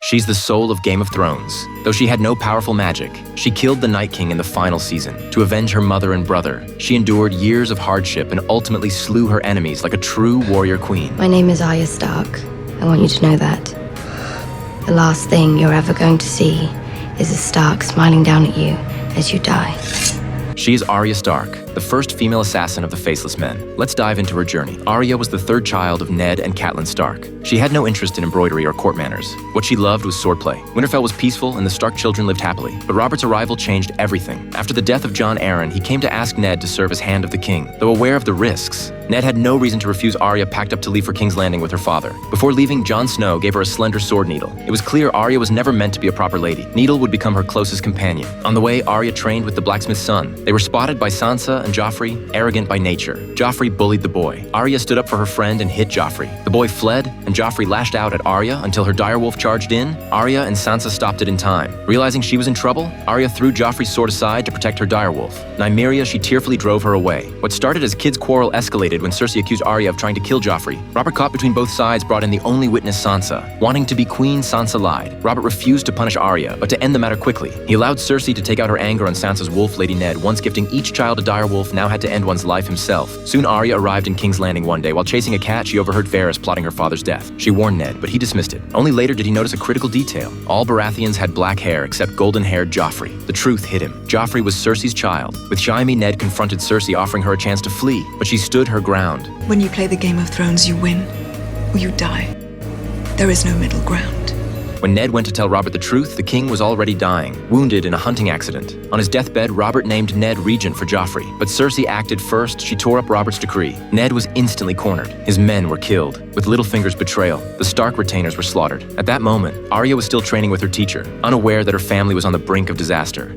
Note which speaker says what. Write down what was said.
Speaker 1: She's the soul of Game of Thrones. Though she had no powerful magic, she killed the Night King in the final season. To avenge her mother and brother, she endured years of hardship and ultimately slew her enemies like a true warrior queen.
Speaker 2: My name is Arya Stark. I want you to know that. The last thing you're ever going to see is a Stark smiling down at you as you die.
Speaker 1: She is Arya Stark, the first female assassin of the Faceless Men. Let's dive into her journey. Arya was the third child of Ned and Catelyn Stark. She had no interest in embroidery or court manners. What she loved was swordplay. Winterfell was peaceful and the Stark children lived happily. But Robert's arrival changed everything. After the death of Jon Arryn, he came to ask Ned to serve as Hand of the King. Though aware of the risks, Ned had no reason to refuse Arya packed up to leave for King's Landing with her father. Before leaving, Jon Snow gave her a slender sword needle. It was clear Arya was never meant to be a proper lady. Needle would become her closest companion. On the way, Arya trained with the blacksmith's son. They were spotted by Sansa and Joffrey, arrogant by nature. Joffrey bullied the boy. Arya stood up for her friend and hit Joffrey. The boy fled, and Joffrey lashed out at Arya until her direwolf charged in. Arya and Sansa stopped it in time. Realizing she was in trouble, Arya threw Joffrey's sword aside to protect her direwolf. Nymeria, she tearfully drove her away. What started as kids' quarrel escalated when Cersei accused Arya of trying to kill Joffrey. Robert, caught between both sides, brought in the only witness, Sansa. Wanting to be queen, Sansa lied. Robert refused to punish Arya, but to end the matter quickly. He allowed Cersei to take out her anger on Sansa's wolf lady Ned. Once gifting each child a direwolf, now had to end one's life himself. Soon Arya arrived in King's Landing one day. While chasing a cat, she overheard Varys plotting her father's death. She warned Ned, but he dismissed it. Only later did he notice a critical detail. All Baratheons had black hair except golden-haired Joffrey. The truth hit him. Joffrey was Cersei's child. With Jaime, Ned confronted Cersei, offering her a chance to flee, but she stood her ground.
Speaker 3: When you play the Game of Thrones, you win or you die. There is no middle ground.
Speaker 1: When Ned went to tell Robert the truth, the king was already dying, wounded in a hunting accident. On his deathbed, Robert named Ned regent for Joffrey, but Cersei acted first. She tore up Robert's decree. Ned was instantly cornered. His men were killed. With Littlefinger's betrayal, the Stark retainers were slaughtered. At that moment, Arya was still training with her teacher, unaware that her family was on the brink of disaster.